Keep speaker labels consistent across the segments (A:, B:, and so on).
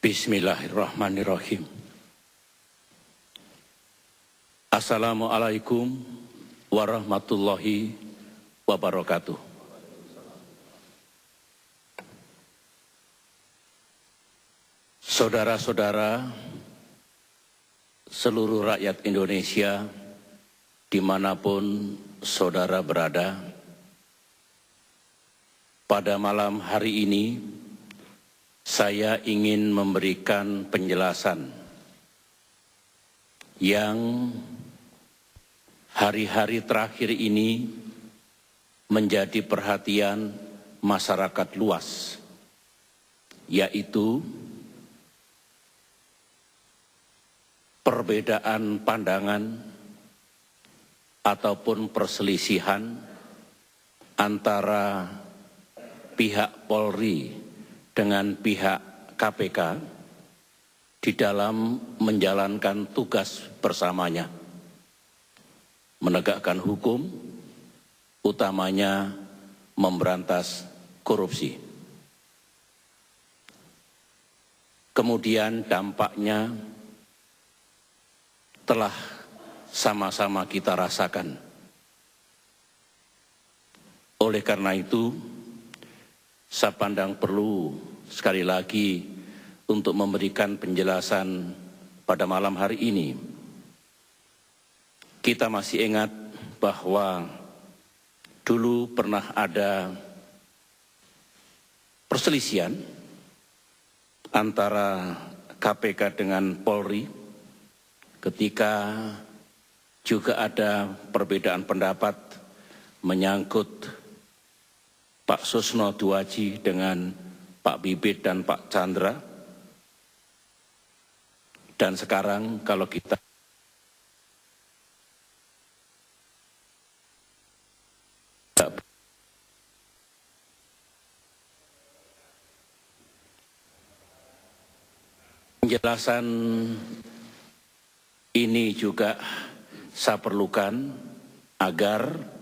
A: Bismillahirrahmanirrahim. Assalamualaikum warahmatullahi wabarakatuh. Saudara-saudara, seluruh rakyat Indonesia, dimanapun saudara berada, pada malam hari ini, saya ingin memberikan penjelasan yang hari-hari terakhir ini menjadi perhatian masyarakat luas, yaitu perbedaan pandangan ataupun perselisihan antara pihak Polri dengan pihak KPK di dalam menjalankan tugas bersamanya, menegakkan hukum, utamanya memberantas korupsi. Kemudian dampaknya telah sama-sama kita rasakan. Oleh karena itu, saya pandang perlu sekali lagi untuk memberikan penjelasan pada malam hari ini. Kita masih ingat bahwa dulu pernah ada perselisihan antara KPK dengan Polri ketika juga ada perbedaan pendapat menyangkut Pak Susno Duaji dengan Pak Bibit dan Pak Chandra. Dan sekarang kalau kita penjelasan ini juga saya perlukan agar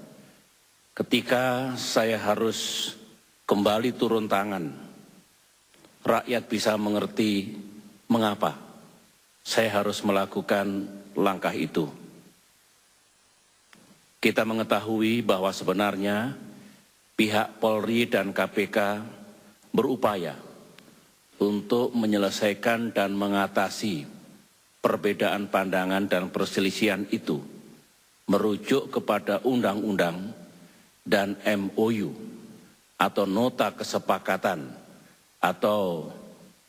A: ketika saya harus kembali turun tangan, rakyat bisa mengerti mengapa saya harus melakukan langkah itu. Kita mengetahui bahwa sebenarnya pihak Polri dan KPK berupaya untuk menyelesaikan dan mengatasi perbedaan pandangan dan perselisihan itu, merujuk kepada undang-undang dan MOU atau nota kesepakatan atau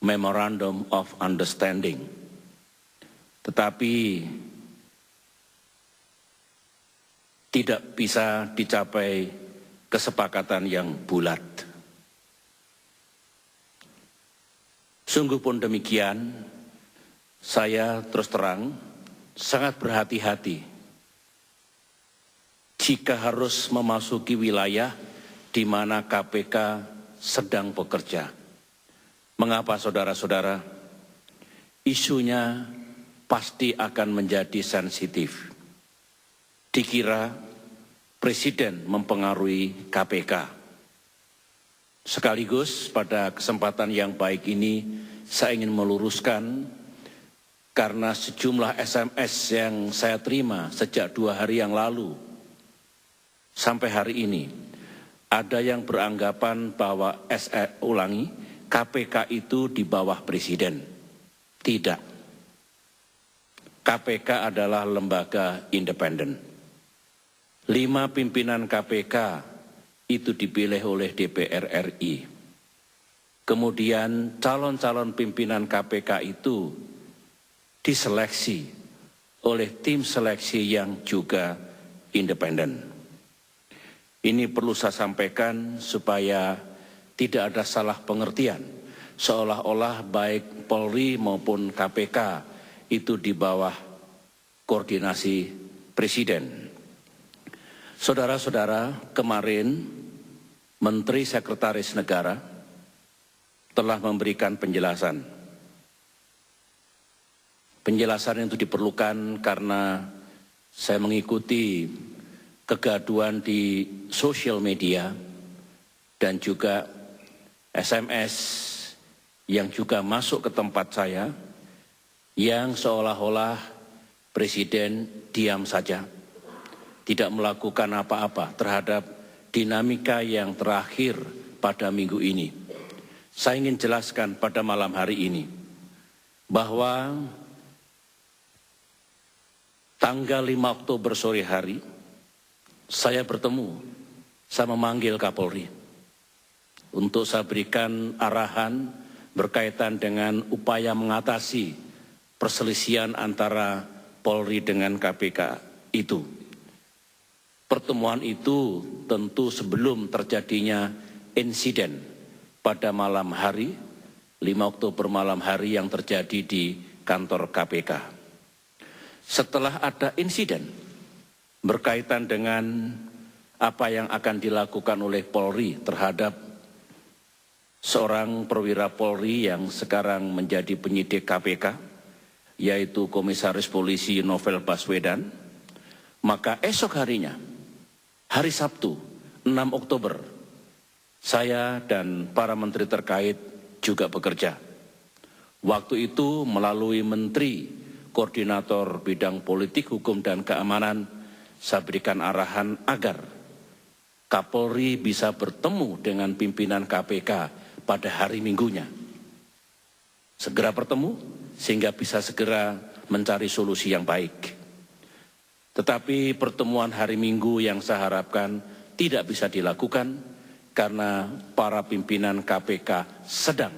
A: Memorandum of Understanding. Tetapi tidak bisa dicapai kesepakatan yang bulat. Sungguh pun demikian, saya terus terang sangat berhati-hati jika harus memasuki wilayah di mana KPK sedang bekerja. Mengapa saudara-saudara? Isunya pasti akan menjadi sensitif. Dikira Presiden mempengaruhi KPK. Sekaligus pada kesempatan yang baik ini saya ingin meluruskan karena sejumlah SMS yang saya terima sejak 2 hari yang lalu sampai hari ini, ada yang beranggapan bahwa KPK itu di bawah Presiden. Tidak. KPK adalah lembaga independen. 5 pimpinan KPK itu dipilih oleh DPR RI. Kemudian calon-calon pimpinan KPK itu diseleksi oleh tim seleksi yang juga independen. Ini perlu saya sampaikan supaya tidak ada salah pengertian, seolah-olah baik Polri maupun KPK itu di bawah koordinasi Presiden. Saudara-saudara, kemarin Menteri Sekretaris Negara telah memberikan penjelasan. Penjelasan itu diperlukan karena saya mengikuti kegaduhan di sosial media dan juga SMS yang juga masuk ke tempat saya, yang seolah-olah Presiden diam saja, tidak melakukan apa-apa terhadap dinamika yang terakhir pada minggu ini. Saya ingin jelaskan pada malam hari ini bahwa tanggal 5 Oktober sore hari, saya memanggil Kapolri untuk saya berikan arahan berkaitan dengan upaya mengatasi perselisihan antara Polri dengan KPK itu. Pertemuan itu tentu sebelum terjadinya insiden pada malam hari, 5 Oktober malam hari yang terjadi di kantor KPK. Setelah ada insiden berkaitan dengan apa yang akan dilakukan oleh Polri terhadap seorang perwira Polri yang sekarang menjadi penyidik KPK, yaitu Komisaris Polisi Novel Baswedan, maka esok harinya, hari Sabtu 6 Oktober, saya dan para menteri terkait juga bekerja. Waktu itu melalui Menteri Koordinator Bidang Politik, Hukum, dan Keamanan, saya berikan arahan agar Kapolri bisa bertemu dengan pimpinan KPK pada hari Minggunya. Segera bertemu sehingga bisa segera mencari solusi yang baik. Tetapi pertemuan hari Minggu yang saya harapkan tidak bisa dilakukan karena para pimpinan KPK sedang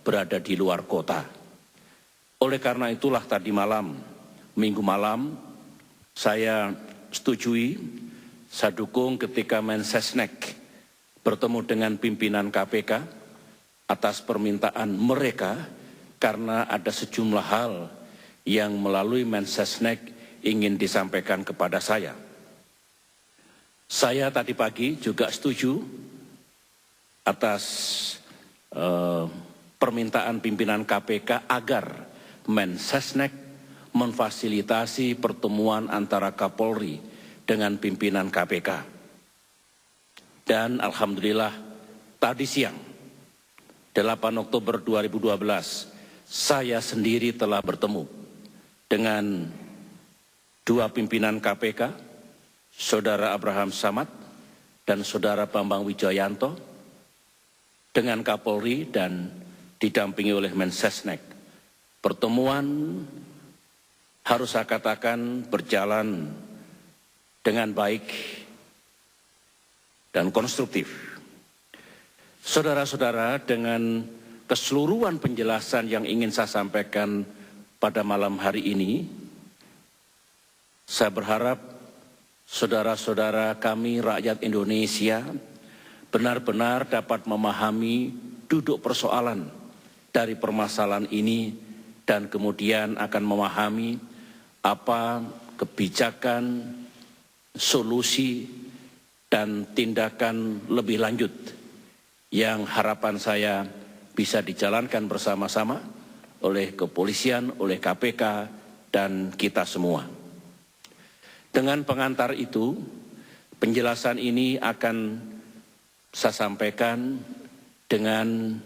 A: berada di luar kota. Oleh karena itulah tadi malam, Minggu malam, saya setujui, saya dukung ketika Mensesnek bertemu dengan pimpinan KPK atas permintaan mereka karena ada sejumlah hal yang melalui Mensesnek ingin disampaikan kepada saya. Saya tadi pagi juga setuju atas permintaan pimpinan KPK agar Mensesnek memfasilitasi pertemuan antara Kapolri dengan pimpinan KPK. Dan alhamdulillah tadi siang 8 Oktober 2012 saya sendiri telah bertemu dengan dua pimpinan KPK, Saudara Abraham Samad dan Saudara Bambang Wijoyanto, dengan Kapolri dan didampingi oleh Mensesnek. Pertemuan harus saya katakan berjalan dengan baik dan konstruktif. Saudara-saudara, dengan keseluruhan penjelasan yang ingin saya sampaikan pada malam hari ini, saya berharap saudara-saudara kami rakyat Indonesia benar-benar dapat memahami duduk persoalan dari permasalahan ini dan kemudian akan memahami apa kebijakan, solusi, dan tindakan lebih lanjut yang harapan saya bisa dijalankan bersama-sama oleh kepolisian, oleh KPK, dan kita semua. Dengan pengantar itu, penjelasan ini akan saya sampaikan dengan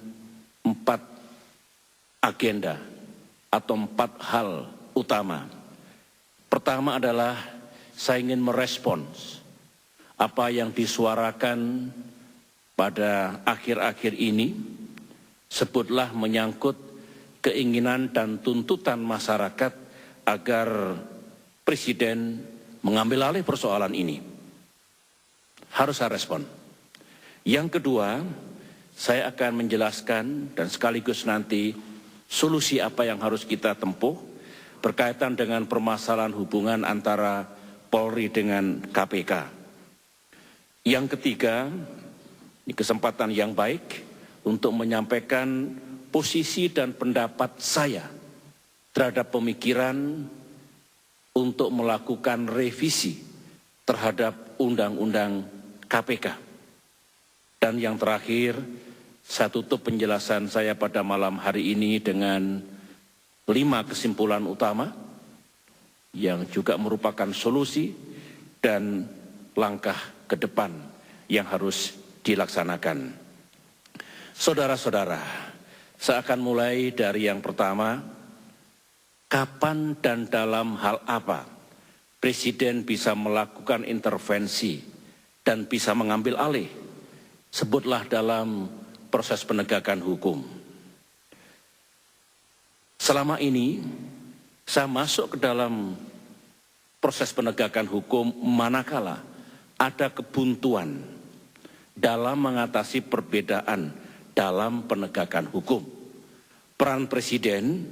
A: 4 agenda atau 4 hal utama. Pertama adalah saya ingin merespons apa yang disuarakan pada akhir-akhir ini, sebutlah menyangkut keinginan dan tuntutan masyarakat agar Presiden mengambil alih persoalan ini. Harus saya respon. Yang kedua, saya akan menjelaskan dan sekaligus nanti solusi apa yang harus kita tempuh berkaitan dengan permasalahan hubungan antara Polri dengan KPK. Yang ketiga, ini kesempatan yang baik untuk menyampaikan posisi dan pendapat saya terhadap pemikiran untuk melakukan revisi terhadap Undang-Undang KPK. Dan yang terakhir, saya tutup penjelasan saya pada malam hari ini dengan 5 kesimpulan utama yang juga merupakan solusi dan langkah ke depan yang harus dilaksanakan. Saudara-saudara, Saya akan mulai dari yang pertama, kapan dan dalam hal apa Presiden bisa melakukan intervensi dan bisa mengambil alih, sebutlah dalam proses penegakan hukum. Selama ini, saya masuk ke dalam proses penegakan hukum manakala ada kebuntuan dalam mengatasi perbedaan dalam penegakan hukum. Peran Presiden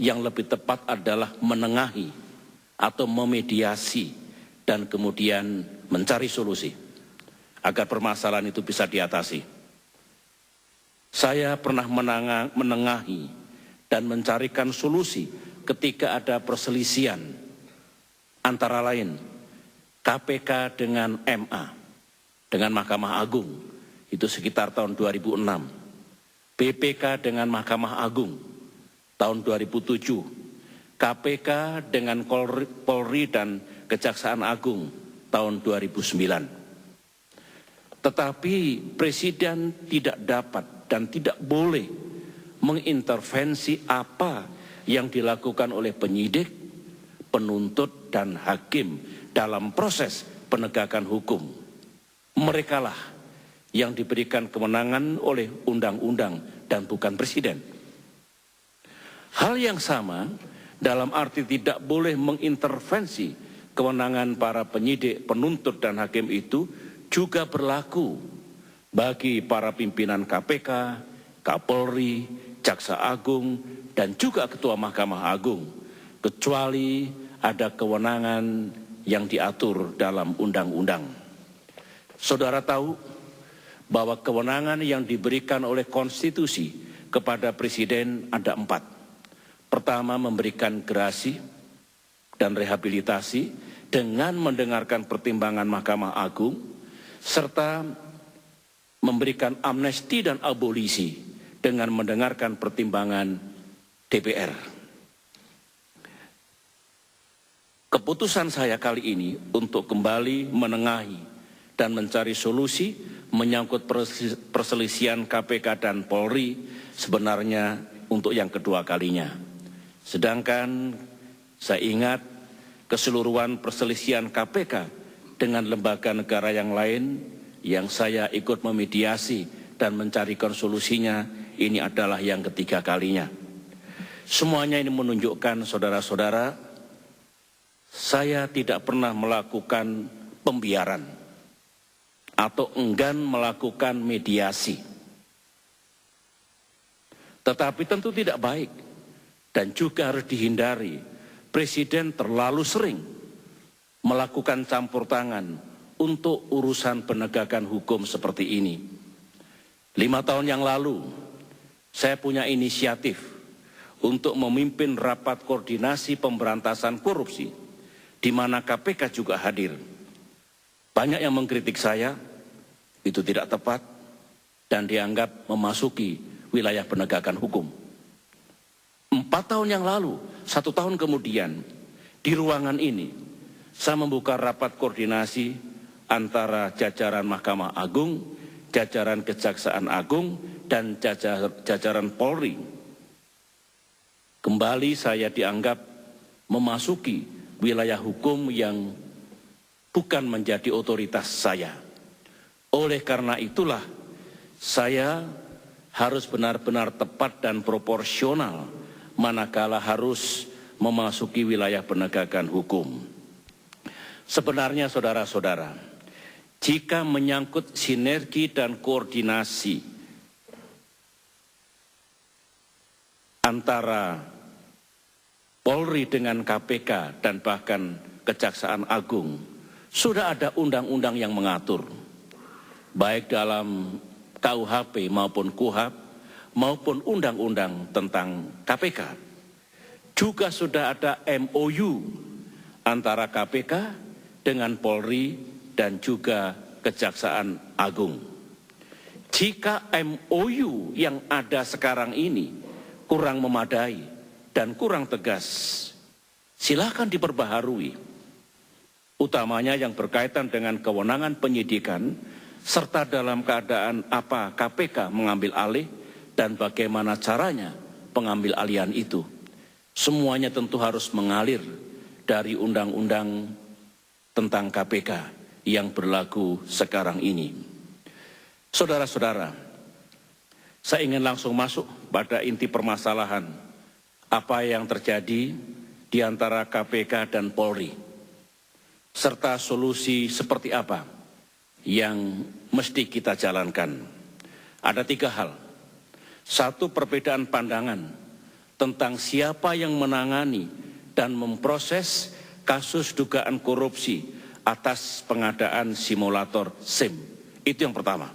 A: yang lebih tepat adalah menengahi atau memediasi dan kemudian mencari solusi agar permasalahan itu bisa diatasi. Saya pernah menengahi dan mencarikan solusi ketika ada perselisihan antara lain KPK dengan MA, dengan Mahkamah Agung, itu sekitar tahun 2006. BPK dengan Mahkamah Agung, tahun 2007. KPK dengan Polri dan Kejaksaan Agung, tahun 2009. Tetapi Presiden tidak dapat dan tidak boleh mengintervensi apa yang dilakukan oleh penyidik, penuntut, dan hakim dalam proses penegakan hukum. Merekalah yang diberikan kewenangan oleh undang-undang dan bukan Presiden. Hal yang sama dalam arti tidak boleh mengintervensi kewenangan para penyidik, penuntut, dan hakim itu juga berlaku bagi para pimpinan KPK, Kapolri, Jaksa Agung, dan juga Ketua Mahkamah Agung, kecuali ada kewenangan yang diatur dalam undang-undang. Saudara tahu bahwa kewenangan yang diberikan oleh konstitusi kepada Presiden ada 4. Pertama, memberikan gerasi dan rehabilitasi dengan mendengarkan pertimbangan Mahkamah Agung, serta memberikan amnesti dan abolisi dengan mendengarkan pertimbangan DPR. Keputusan saya kali ini untuk kembali menengahi dan mencari solusi menyangkut perselisihan KPK dan Polri sebenarnya untuk yang kedua kalinya. Sedangkan saya ingat keseluruhan perselisihan KPK dengan lembaga negara yang lain yang saya ikut memediasi dan mencarikan solusinya, ini adalah yang ketiga kalinya. Semuanya ini menunjukkan, saudara-saudara, saya tidak pernah melakukan pembiaran atau enggan melakukan mediasi. Tetapi tentu tidak baik dan juga harus dihindari. Presiden terlalu sering melakukan campur tangan untuk urusan penegakan hukum seperti ini. 5 tahun yang lalu, saya punya inisiatif untuk memimpin rapat koordinasi pemberantasan korupsi, di mana KPK juga hadir. Banyak yang mengkritik saya, itu tidak tepat, dan dianggap memasuki wilayah penegakan hukum. 4 tahun yang lalu, 1 tahun kemudian, di ruangan ini, saya membuka rapat koordinasi antara jajaran Mahkamah Agung, jajaran Kejaksaan Agung, dan jajaran Polri. Kembali saya dianggap memasuki wilayah hukum yang bukan menjadi otoritas saya. Oleh karena itulah, saya harus benar-benar tepat dan proporsional manakala harus memasuki wilayah penegakan hukum. Sebenarnya saudara-saudara, jika menyangkut sinergi dan koordinasi antara Polri dengan KPK dan bahkan Kejaksaan Agung, sudah ada undang-undang yang mengatur, baik dalam KUHP maupun KUHAP, maupun undang-undang tentang KPK. Juga sudah ada MOU antara KPK dengan Polri dan juga Kejaksaan Agung. Jika MOU yang ada sekarang ini kurang memadai dan kurang tegas, silakan diperbaharui. Utamanya yang berkaitan dengan kewenangan penyidikan, serta dalam keadaan apa KPK mengambil alih, dan bagaimana caranya pengambil alihan itu. Semuanya tentu harus mengalir dari undang-undang tentang KPK yang berlaku sekarang ini. Saudara-saudara, saya ingin langsung masuk pada inti permasalahan apa yang terjadi di antara KPK dan Polri, serta solusi seperti apa yang mesti kita jalankan. Ada 3 hal. 1, perbedaan pandangan tentang siapa yang menangani dan memproses kasus dugaan korupsi atas pengadaan simulator SIM. Itu yang pertama.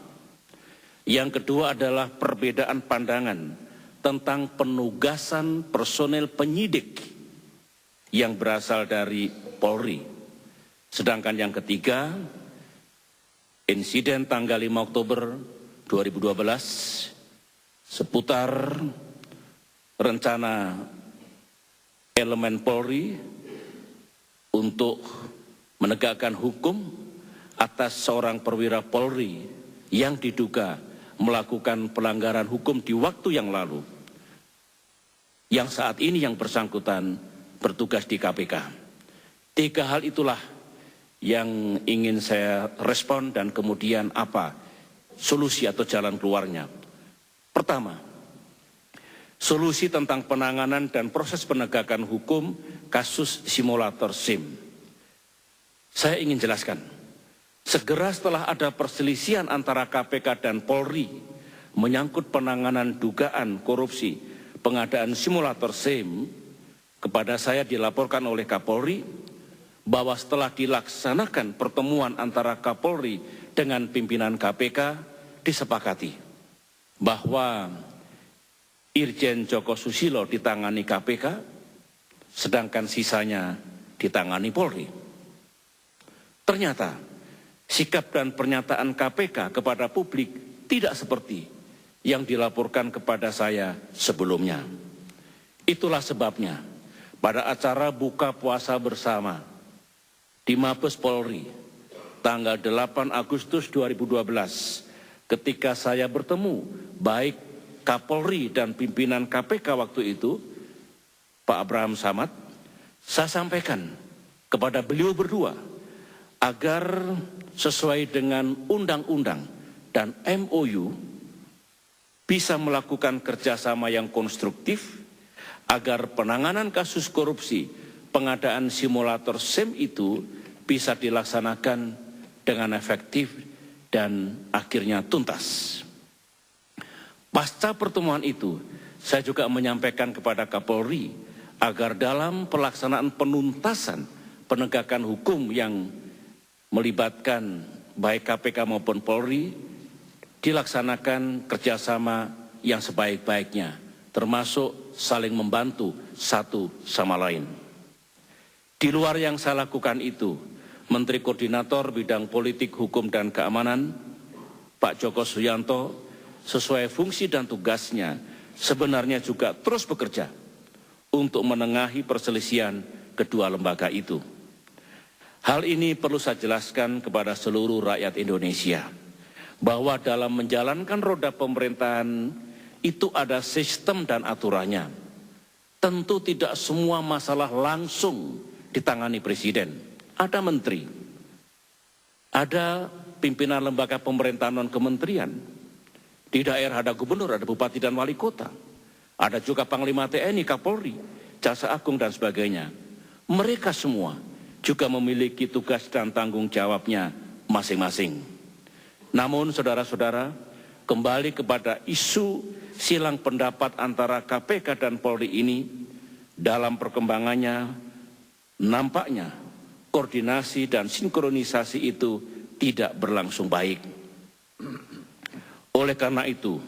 A: Yang kedua adalah perbedaan pandangan tentang penugasan personel penyidik yang berasal dari Polri. Sedangkan yang ketiga, insiden tanggal 5 Oktober 2012 seputar rencana elemen Polri untuk menegakkan hukum atas seorang perwira Polri yang diduga melakukan pelanggaran hukum di waktu yang lalu, yang saat ini yang bersangkutan bertugas di KPK. 3 hal itulah yang ingin saya respon dan kemudian apa solusi atau jalan keluarnya. Pertama, solusi tentang penanganan dan proses penegakan hukum kasus simulator SIM. Saya ingin jelaskan, segera setelah ada perselisihan antara KPK dan Polri menyangkut penanganan dugaan korupsi pengadaan simulator SIM, kepada saya dilaporkan oleh Kapolri bahwa setelah dilaksanakan pertemuan antara Kapolri dengan pimpinan KPK, disepakati bahwa Irjen Joko Susilo ditangani KPK, sedangkan sisanya ditangani Polri. Ternyata sikap dan pernyataan KPK kepada publik tidak seperti yang dilaporkan kepada saya sebelumnya. Itulah sebabnya pada acara buka puasa bersama di Mabes Polri tanggal 8 Agustus 2012, ketika saya bertemu baik Kapolri dan pimpinan KPK waktu itu, Pak Abraham Samad, saya sampaikan kepada beliau berdua agar sesuai dengan undang-undang dan MOU bisa melakukan kerjasama yang konstruktif agar penanganan kasus korupsi pengadaan simulator SIM itu bisa dilaksanakan dengan efektif dan akhirnya tuntas. Pasca pertemuan itu, saya juga menyampaikan kepada Kapolri agar dalam pelaksanaan penuntasan penegakan hukum yang melibatkan baik KPK maupun Polri dilaksanakan kerjasama yang sebaik-baiknya, termasuk saling membantu satu sama lain. Di luar yang saya lakukan itu, Menteri Koordinator Bidang Politik, Hukum, dan Keamanan, Pak Joko Suyanto, sesuai fungsi dan tugasnya, sebenarnya juga terus bekerja untuk menengahi perselisihan kedua lembaga itu. Hal ini perlu saya jelaskan kepada seluruh rakyat Indonesia, bahwa dalam menjalankan roda pemerintahan itu ada sistem dan aturannya. Tentu tidak semua masalah langsung ditangani Presiden. Ada menteri, ada pimpinan lembaga pemerintahan non-kementerian. Di daerah ada gubernur, ada bupati dan wali kota. Ada juga Panglima TNI, Kapolri, Jaksa Agung dan sebagainya. Mereka semua juga memiliki tugas dan tanggung jawabnya masing-masing. Namun saudara-saudara, kembali kepada isu silang pendapat antara KPK dan Polri ini, dalam perkembangannya nampaknya koordinasi dan sinkronisasi itu tidak berlangsung baik. Oleh karena itu,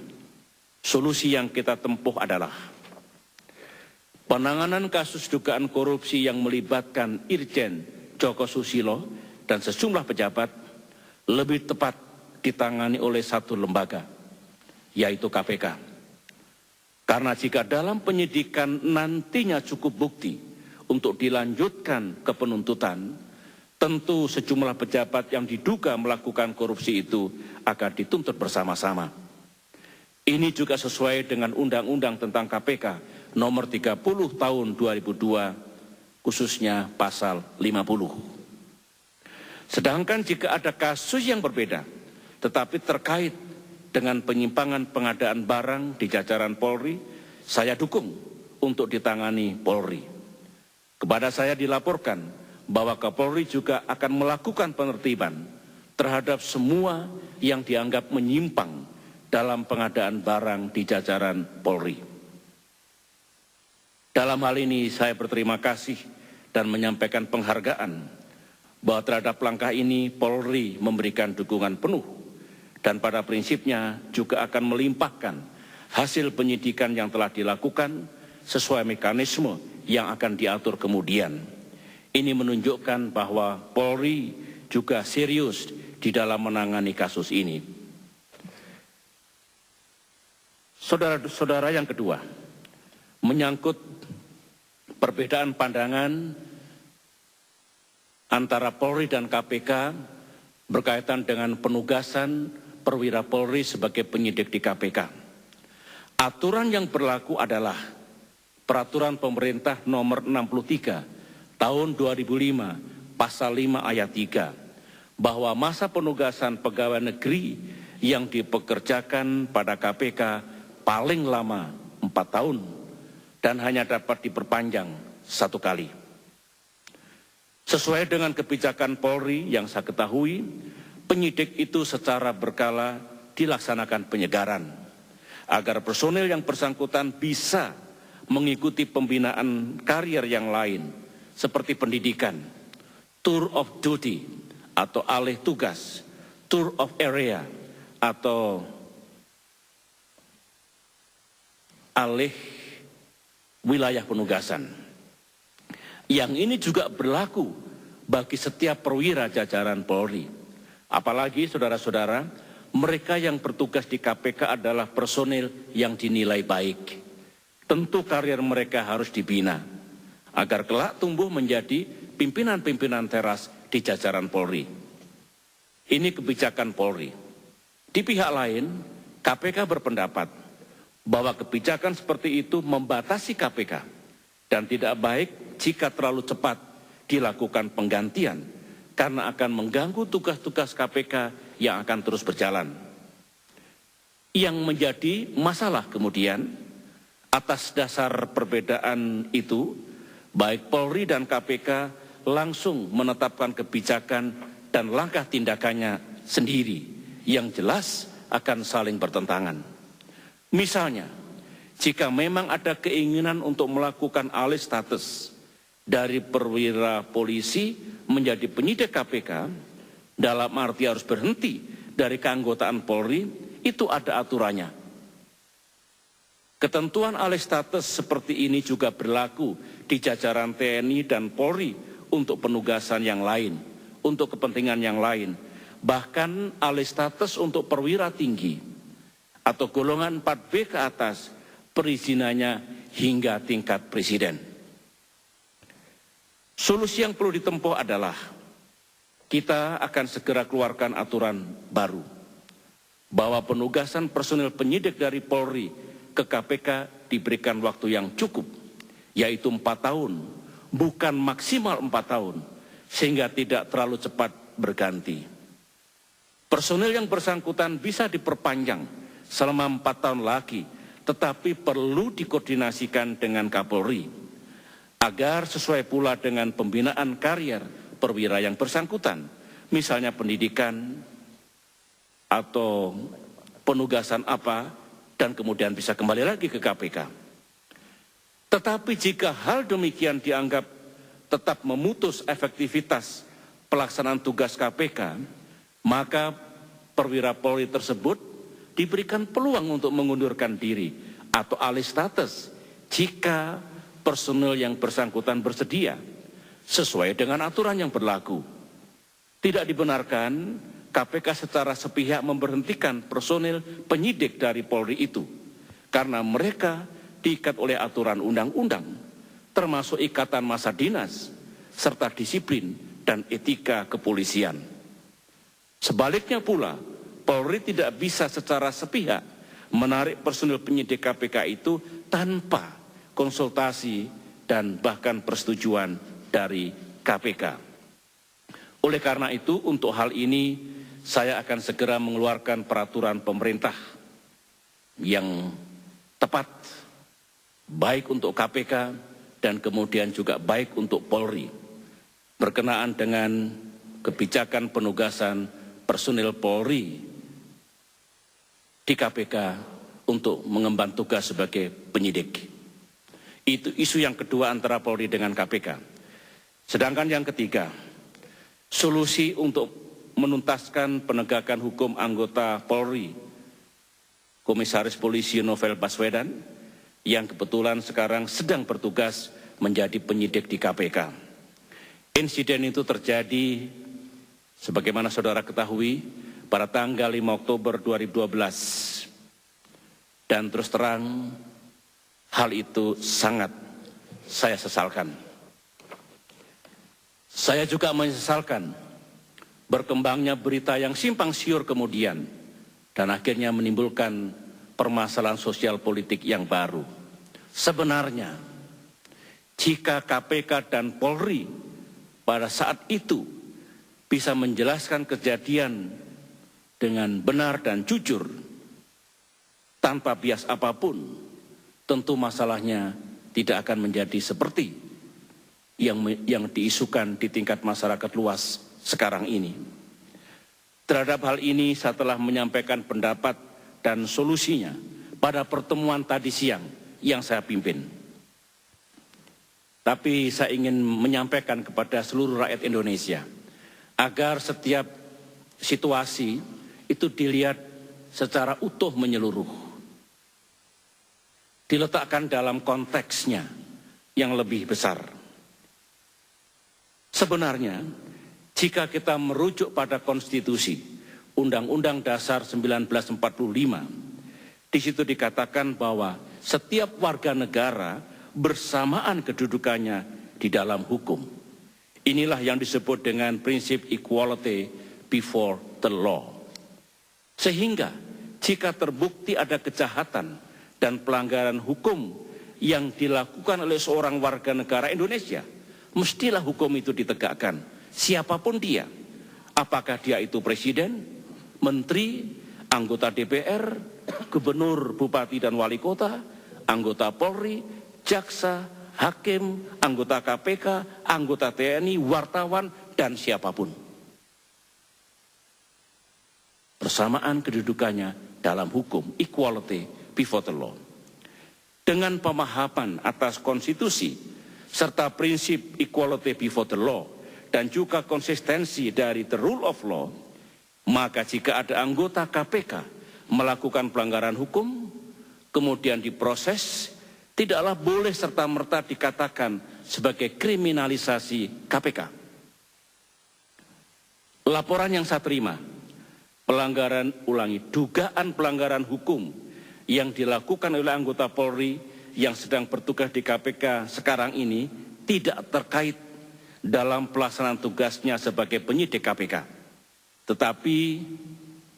A: solusi yang kita tempuh adalah penanganan kasus dugaan korupsi yang melibatkan Irjen Joko Susilo dan sejumlah pejabat lebih tepat ditangani oleh satu lembaga, yaitu KPK. Karena jika dalam penyidikan nantinya cukup bukti untuk dilanjutkan ke penuntutan, tentu sejumlah pejabat yang diduga melakukan korupsi itu akan dituntut bersama-sama. Ini juga sesuai dengan Undang-Undang tentang KPK nomor 30 tahun 2002, khususnya pasal 50. Sedangkan jika ada kasus yang berbeda, tetapi terkait dengan penyimpangan pengadaan barang di jajaran Polri, saya dukung untuk ditangani Polri. Kepada saya dilaporkan bahwa Kapolri juga akan melakukan penertiban terhadap semua yang dianggap menyimpang dalam pengadaan barang di jajaran Polri. Dalam hal ini saya berterima kasih dan menyampaikan penghargaan bahwa terhadap langkah ini Polri memberikan dukungan penuh dan pada prinsipnya juga akan melimpahkan hasil penyidikan yang telah dilakukan sesuai mekanisme yang akan diatur kemudian. Ini menunjukkan bahwa Polri juga serius di dalam menangani kasus ini. Saudara-saudara, yang kedua, menyangkut perbedaan pandangan antara Polri dan KPK berkaitan dengan penugasan perwira Polri sebagai penyidik di KPK. Aturan yang berlaku adalah Peraturan Pemerintah Nomor 63 Tahun 2005 Pasal 5 Ayat 3 bahwa masa penugasan pegawai negeri yang dipekerjakan pada KPK paling lama 4 tahun dan hanya dapat diperpanjang 1 kali. Sesuai dengan kebijakan Polri yang saya ketahui, penyidik itu secara berkala dilaksanakan penyegaran agar personil yang bersangkutan bisa mengikuti pembinaan karier yang lain seperti pendidikan, tour of duty atau alih tugas, tour of area atau alih wilayah penugasan. Yang ini juga berlaku bagi setiap perwira jajaran Polri. Apalagi saudara-saudara, mereka yang bertugas di KPK adalah personil yang dinilai baik. Tentu karier mereka harus dibina agar kelak tumbuh menjadi pimpinan-pimpinan teras di jajaran Polri. Ini kebijakan Polri. Di pihak lain, KPK berpendapat bahwa kebijakan seperti itu membatasi KPK dan tidak baik jika terlalu cepat dilakukan penggantian karena akan mengganggu tugas-tugas KPK yang akan terus berjalan. Yang menjadi masalah kemudian, atas dasar perbedaan itu, baik Polri dan KPK langsung menetapkan kebijakan dan langkah tindakannya sendiri yang jelas akan saling bertentangan. Misalnya, jika memang ada keinginan untuk melakukan alih status dari perwira polisi menjadi penyidik KPK, dalam arti harus berhenti dari keanggotaan Polri, itu ada aturannya. Ketentuan alih status seperti ini juga berlaku di jajaran TNI dan Polri untuk penugasan yang lain, untuk kepentingan yang lain. Bahkan alih status untuk perwira tinggi atau golongan 4B ke atas, perizinannya hingga tingkat presiden. Solusi yang perlu ditempuh adalah kita akan segera keluarkan aturan baru bahwa penugasan personil penyidik dari Polri ke KPK diberikan waktu yang cukup, yaitu 4 tahun, bukan maksimal 4 tahun, sehingga tidak terlalu cepat berganti. Personil yang bersangkutan bisa diperpanjang selama 4 tahun lagi, tetapi perlu dikoordinasikan dengan Kapolri agar sesuai pula dengan pembinaan karier perwira yang bersangkutan, misalnya pendidikan atau penugasan apa, dan kemudian bisa kembali lagi ke KPK. Tetapi jika hal demikian dianggap tetap memutus efektivitas pelaksanaan tugas KPK, maka perwira Polri tersebut diberikan peluang untuk mengundurkan diri atau alih status jika personel yang bersangkutan bersedia sesuai dengan aturan yang berlaku. Tidak dibenarkan KPK secara sepihak memberhentikan personil penyidik dari Polri itu karena mereka diikat oleh aturan undang-undang, termasuk ikatan masa dinas serta disiplin dan etika kepolisian. Sebaliknya pula, Polri tidak bisa secara sepihak menarik personil penyidik KPK itu tanpa konsultasi dan bahkan persetujuan dari KPK. Oleh karena itu, untuk hal ini saya akan segera mengeluarkan peraturan pemerintah yang tepat, baik untuk KPK dan kemudian juga baik untuk Polri, berkenaan dengan kebijakan penugasan personil Polri di KPK untuk mengemban tugas sebagai penyidik. Itu isu yang kedua antara Polri dengan KPK. Sedangkan yang ketiga, solusi untuk menuntaskan penegakan hukum anggota Polri, Komisaris Polisi Novel Baswedan, yang kebetulan sekarang sedang bertugas menjadi penyidik di KPK. Insiden itu terjadi, sebagaimana saudara ketahui, pada tanggal 5 Oktober 2012. Dan terus terang, hal itu sangat saya sesalkan. Saya juga menyesalkan berkembangnya berita yang simpang siur kemudian dan akhirnya menimbulkan permasalahan sosial politik yang baru. Sebenarnya, jika KPK dan Polri pada saat itu bisa menjelaskan kejadian dengan benar dan jujur, tanpa bias apapun, tentu masalahnya tidak akan menjadi seperti yang diisukan di tingkat masyarakat luas sekarang ini. Terhadap hal ini, saya telah menyampaikan pendapat dan solusinya pada pertemuan tadi siang yang saya pimpin. Tapi saya ingin menyampaikan kepada seluruh rakyat Indonesia, agar setiap situasi itu dilihat secara utuh menyeluruh, diletakkan dalam konteksnya yang lebih besar. Sebenarnya, jika kita merujuk pada konstitusi Undang-Undang Dasar 1945, di situ dikatakan bahwa setiap warga negara bersamaan kedudukannya di dalam hukum. Inilah yang disebut dengan prinsip equality before the law. Sehingga jika terbukti ada kejahatan dan pelanggaran hukum yang dilakukan oleh seorang warga negara Indonesia, mestilah hukum itu ditegakkan, siapapun dia. Apakah dia itu presiden, menteri, anggota DPR, gubernur, bupati dan wali kota, anggota Polri, jaksa, hakim, anggota KPK, anggota TNI, wartawan, dan siapapun. Persamaan kedudukannya dalam hukum, equality before the law. Dengan pemahaman atas konstitusi, serta prinsip equality before the law, dan juga konsistensi dari the rule of law, maka jika ada anggota KPK melakukan pelanggaran hukum, kemudian diproses, tidaklah boleh serta-merta dikatakan sebagai kriminalisasi KPK. Laporan yang saya terima, dugaan pelanggaran hukum yang dilakukan oleh anggota Polri yang sedang bertugas di KPK sekarang ini tidak terkait dalam pelaksanaan tugasnya sebagai penyidik KPK. Tetapi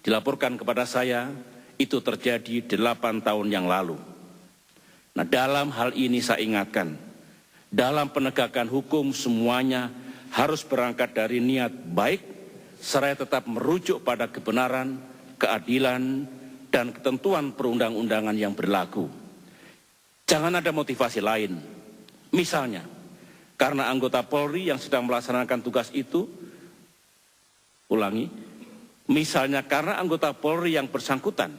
A: dilaporkan kepada saya itu terjadi 8 tahun yang lalu. Nah, dalam hal ini saya ingatkan, dalam penegakan hukum semuanya harus berangkat dari niat baik, seraya tetap merujuk pada kebenaran, keadilan, dan ketentuan perundang-undangan yang berlaku. Jangan ada motivasi lain. Misalnya, karena anggota Polri yang sedang melaksanakan tugas itu, misalnya karena anggota Polri yang bersangkutan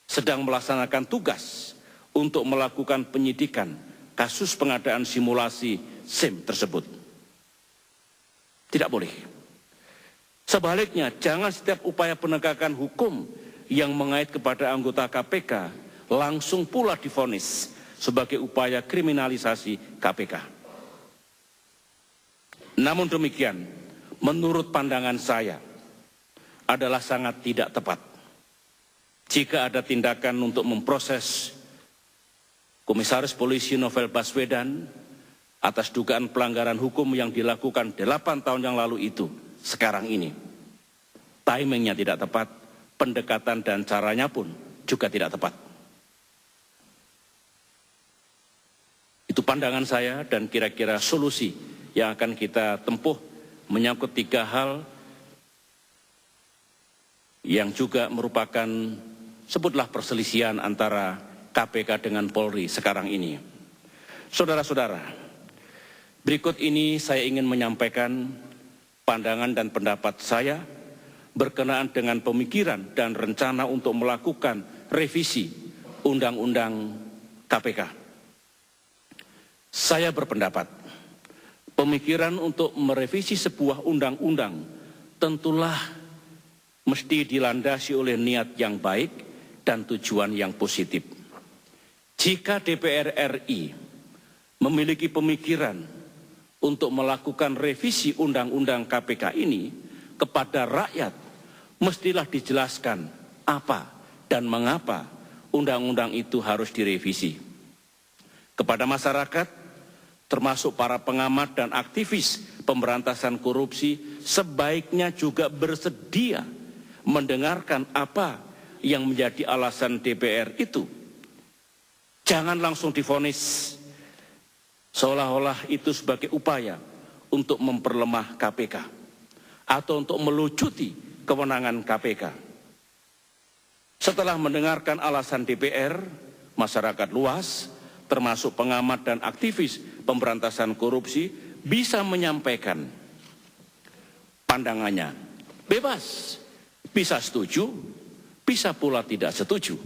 A: sedang melaksanakan tugas untuk melakukan penyidikan kasus pengadaan simulasi SIM tersebut. Tidak boleh. Sebaliknya, jangan setiap upaya penegakan hukum yang mengait kepada anggota KPK langsung pula divonis sebagai upaya kriminalisasi KPK. Namun demikian, menurut pandangan saya, adalah sangat tidak tepat jika ada tindakan untuk memproses Komisaris Polisi Novel Baswedan atas dugaan pelanggaran hukum yang dilakukan 8 tahun yang lalu itu, sekarang ini. Timingnya tidak tepat, pendekatan dan caranya pun juga tidak tepat. Itu pandangan saya dan kira-kira solusi yang akan kita tempuh menyangkut 3 hal yang juga merupakan sebutlah perselisihan antara KPK dengan Polri sekarang ini. Saudara-saudara, berikut ini saya ingin menyampaikan pandangan dan pendapat saya berkenaan dengan pemikiran dan rencana untuk melakukan revisi Undang-Undang KPK. Saya berpendapat, pemikiran untuk merevisi sebuah undang-undang tentulah mesti dilandasi oleh niat yang baik dan tujuan yang positif. Jika DPR RI memiliki pemikiran untuk melakukan revisi Undang-Undang KPK ini kepada rakyat, mestilah dijelaskan apa dan mengapa undang-undang itu harus direvisi. Kepada masyarakat, termasuk para pengamat dan aktivis pemberantasan korupsi, sebaiknya juga bersedia mendengarkan apa yang menjadi alasan DPR itu. Jangan langsung divonis seolah-olah itu sebagai upaya untuk memperlemah KPK atau untuk melucuti kewenangan KPK. Setelah mendengarkan alasan DPR, masyarakat luas, termasuk pengamat dan aktivis pemberantasan korupsi, bisa menyampaikan pandangannya. Bebas, bisa setuju, bisa pula tidak setuju.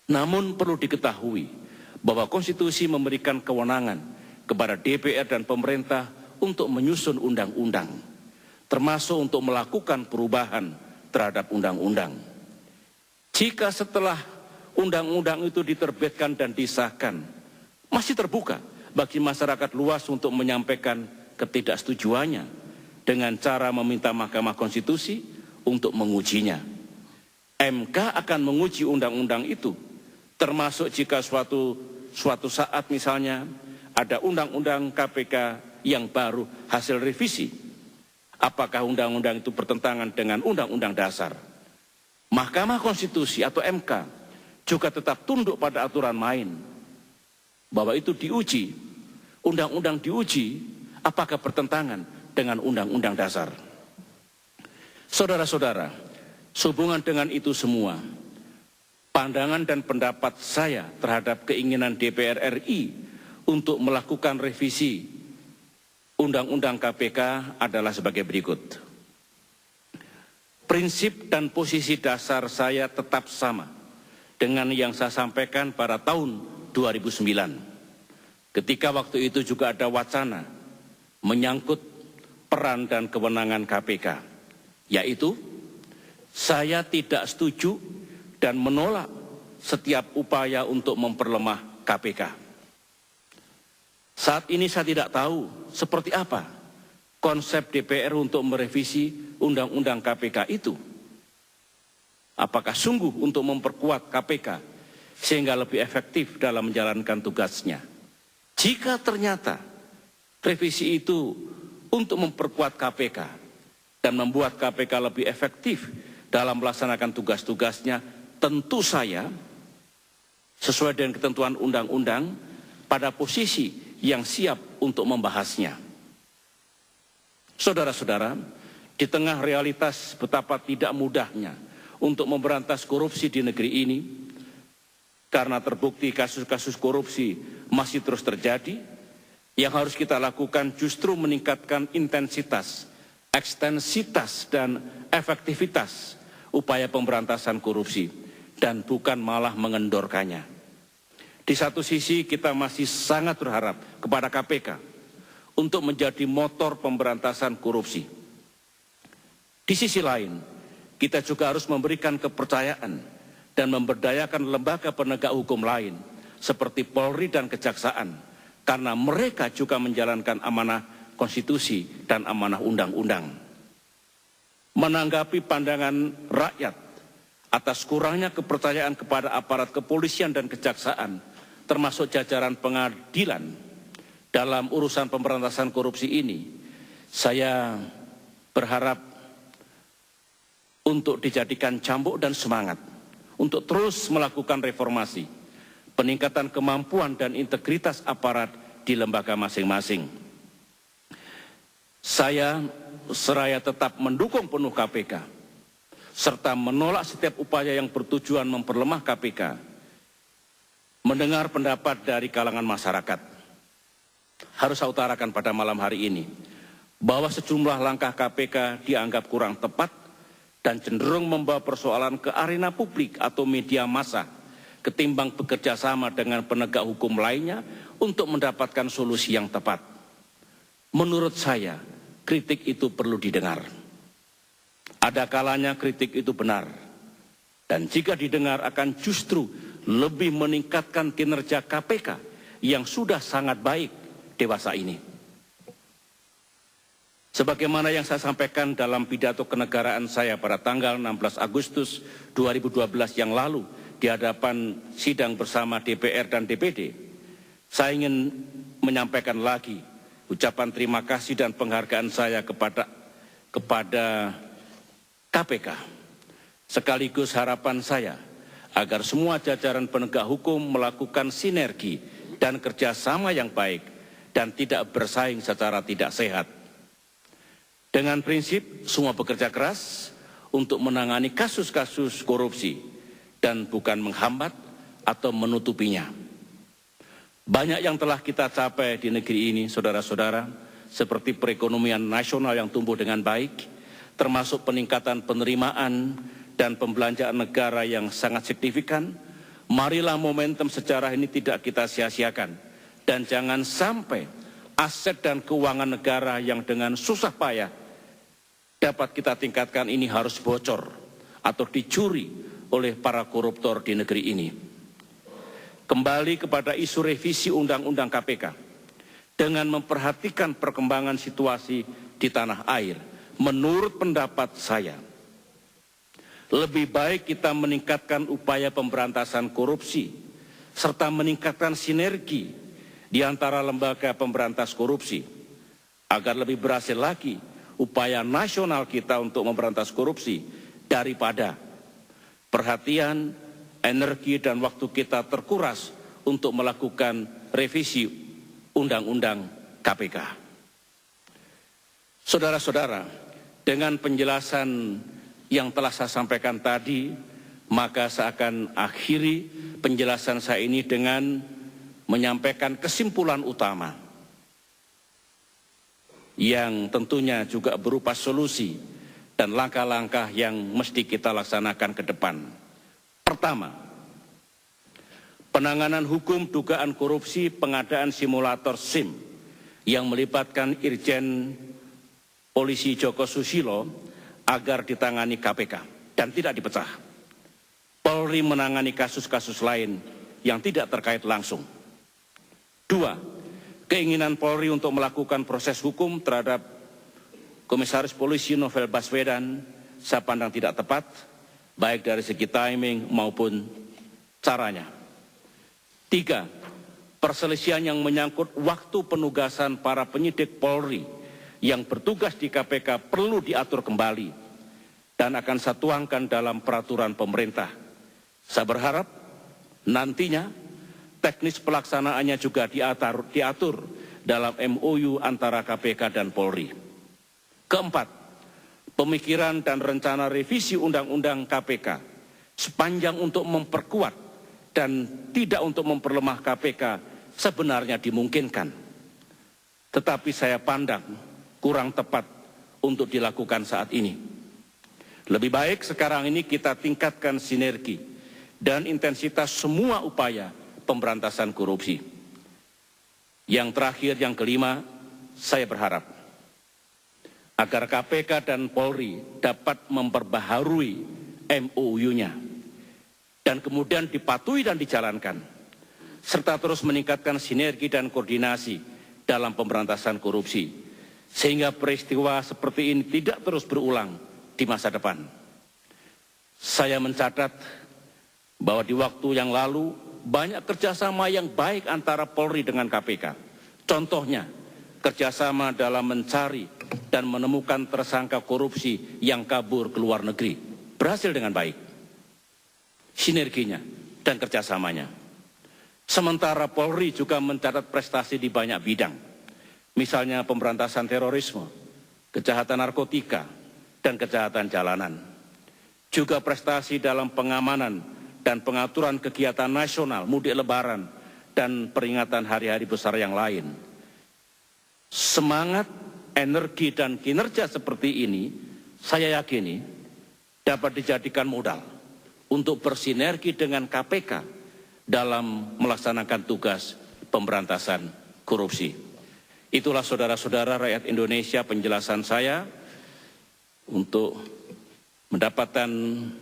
A: Namun perlu diketahui bahwa konstitusi memberikan kewenangan kepada DPR dan pemerintah untuk menyusun undang-undang, termasuk untuk melakukan perubahan terhadap undang-undang. Jika setelah undang-undang itu diterbitkan dan disahkan, masih terbuka bagi masyarakat luas untuk menyampaikan ketidaksetujuannya dengan cara meminta Mahkamah Konstitusi untuk mengujinya. MK akan menguji undang-undang itu, termasuk jika suatu saat misalnya ada undang-undang KPK yang baru hasil revisi. Apakah undang-undang itu bertentangan dengan undang-undang dasar? Mahkamah Konstitusi atau MK juga tetap tunduk pada aturan main, bahwa itu diuji, undang-undang diuji, apakah bertentangan dengan undang-undang dasar. Saudara-saudara, sehubungan dengan itu semua, pandangan dan pendapat saya terhadap keinginan DPR RI untuk melakukan revisi Undang-Undang KPK adalah sebagai berikut. Prinsip dan posisi dasar saya tetap sama dengan yang saya sampaikan pada tahun 2009. Ketika waktu itu juga ada wacana menyangkut peran dan kewenangan KPK, yaitu saya tidak setuju dan menolak setiap upaya untuk memperlemah KPK. Saat ini saya tidak tahu seperti apa konsep DPR untuk merevisi Undang-Undang KPK itu. Apakah sungguh untuk memperkuat KPK sehingga lebih efektif dalam menjalankan tugasnya? Jika ternyata revisi itu untuk memperkuat KPK dan membuat KPK lebih efektif dalam melaksanakan tugas-tugasnya, tentu saya sesuai dengan ketentuan undang-undang pada posisi yang siap untuk membahasnya. Saudara-saudara, di tengah realitas betapa tidak mudahnya untuk memberantas korupsi di negeri ini, karena terbukti kasus-kasus korupsi masih terus terjadi, yang harus kita lakukan justru meningkatkan intensitas, ekstensitas, dan efektivitas upaya pemberantasan korupsi, dan bukan malah mengendorkannya. Di satu sisi kita masih sangat berharap kepada KPK untuk menjadi motor pemberantasan korupsi. Di sisi lain, kita juga harus memberikan kepercayaan dan memberdayakan lembaga penegak hukum lain seperti Polri dan Kejaksaan, karena mereka juga menjalankan amanah konstitusi dan amanah undang-undang. Menanggapi pandangan rakyat atas kurangnya kepercayaan kepada aparat kepolisian dan kejaksaan, termasuk jajaran pengadilan dalam urusan pemberantasan korupsi ini, saya berharap untuk dijadikan cambuk dan semangat untuk terus melakukan reformasi, peningkatan kemampuan dan integritas aparat di lembaga masing-masing. Saya seraya tetap mendukung penuh KPK, serta menolak setiap upaya yang bertujuan memperlemah KPK, mendengar pendapat dari kalangan masyarakat. Harus saya utarakan pada malam hari ini, bahwa sejumlah langkah KPK dianggap kurang tepat dan cenderung membawa persoalan ke arena publik atau media massa, ketimbang bekerja sama dengan penegak hukum lainnya untuk mendapatkan solusi yang tepat. Menurut saya, kritik itu perlu didengar. Ada kalanya kritik itu benar, dan jika didengar akan justru lebih meningkatkan kinerja KPK yang sudah sangat baik dewasa ini. Sebagaimana yang saya sampaikan dalam pidato kenegaraan saya pada tanggal 16 Agustus 2012 yang lalu di hadapan sidang bersama DPR dan DPD, saya ingin menyampaikan lagi ucapan terima kasih dan penghargaan saya kepada KPK. Sekaligus harapan saya agar semua jajaran penegak hukum melakukan sinergi dan kerjasama yang baik dan tidak bersaing secara tidak sehat. Dengan prinsip semua bekerja keras untuk menangani kasus-kasus korupsi dan bukan menghambat atau menutupinya. Banyak yang telah kita capai di negeri ini, saudara-saudara, seperti perekonomian nasional yang tumbuh dengan baik, termasuk peningkatan penerimaan dan pembelanjaan negara yang sangat signifikan. Marilah momentum sejarah ini tidak kita sia-siakan, dan jangan sampai aset dan keuangan negara yang dengan susah payah dapat kita tingkatkan ini harus bocor atau dicuri oleh para koruptor di negeri ini. Kembali kepada isu revisi Undang-Undang KPK, dengan memperhatikan perkembangan situasi di tanah air, menurut pendapat saya, lebih baik kita meningkatkan upaya pemberantasan korupsi, serta meningkatkan sinergi di antara lembaga pemberantas korupsi, agar lebih berhasil lagi upaya nasional kita untuk memberantas korupsi daripada perhatian, energi, dan waktu kita terkuras untuk melakukan revisi Undang-Undang KPK. Saudara-saudara, dengan penjelasan yang telah saya sampaikan tadi, maka saya akan akhiri penjelasan saya ini dengan menyampaikan kesimpulan utama yang tentunya juga berupa solusi dan langkah-langkah yang mesti kita laksanakan ke depan. Pertama, penanganan hukum dugaan korupsi pengadaan simulator SIM yang melibatkan Irjen Polisi Joko Susilo agar ditangani KPK dan tidak dipecah. Polri menangani kasus-kasus lain yang tidak terkait langsung. Dua, keinginan Polri untuk melakukan proses hukum terhadap Komisaris Polisi Novel Baswedan saya pandang tidak tepat, baik dari segi timing maupun caranya. Tiga, perselisihan yang menyangkut waktu penugasan para penyidik Polri yang bertugas di KPK perlu diatur kembali dan akan saya tuangkan dalam peraturan pemerintah. Saya berharap nantinya teknis pelaksanaannya juga diatur dalam MOU antara KPK dan Polri. Keempat, pemikiran dan rencana revisi Undang-Undang KPK sepanjang untuk memperkuat dan tidak untuk memperlemah KPK sebenarnya dimungkinkan. Tetapi saya pandang kurang tepat untuk dilakukan saat ini. Lebih baik sekarang ini kita tingkatkan sinergi dan intensitas semua upaya pemberantasan korupsi. Yang terakhir, yang kelima, saya berharap agar KPK dan Polri dapat memperbaharui MOU-nya dan kemudian dipatuhi dan dijalankan, serta terus meningkatkan sinergi dan koordinasi dalam pemberantasan korupsi, sehingga peristiwa seperti ini tidak terus berulang di masa depan. Saya mencatat bahwa di waktu yang lalu banyak kerjasama yang baik antara Polri dengan KPK. Contohnya, kerjasama dalam mencari dan menemukan tersangka korupsi yang kabur ke luar negeri. Berhasil dengan baik. sinerginya, dan kerjasamanya. Sementara Polri juga mencatat prestasi di banyak bidang, misalnya pemberantasan terorisme, kejahatan narkotika, dan kejahatan jalanan. Juga prestasi dalam pengamanan dan pengaturan kegiatan nasional, mudik lebaran, dan peringatan hari-hari besar yang lain. Semangat, energi, dan kinerja seperti ini, saya yakini dapat dijadikan modal untuk bersinergi dengan KPK dalam melaksanakan tugas pemberantasan korupsi. Itulah saudara-saudara rakyat Indonesia penjelasan saya untuk mendapatkan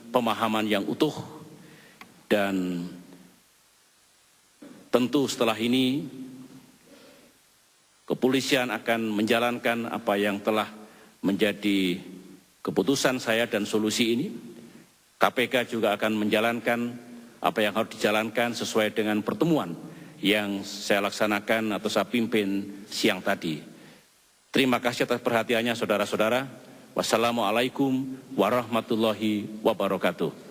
A: pemahaman yang utuh, dan tentu setelah ini kepolisian akan menjalankan apa yang telah menjadi keputusan saya dan solusi ini. KPK juga akan menjalankan apa yang harus dijalankan sesuai dengan pertemuan yang saya laksanakan atau saya pimpin siang tadi. Terima kasih atas perhatiannya saudara-saudara. Wassalamualaikum warahmatullahi wabarakatuh.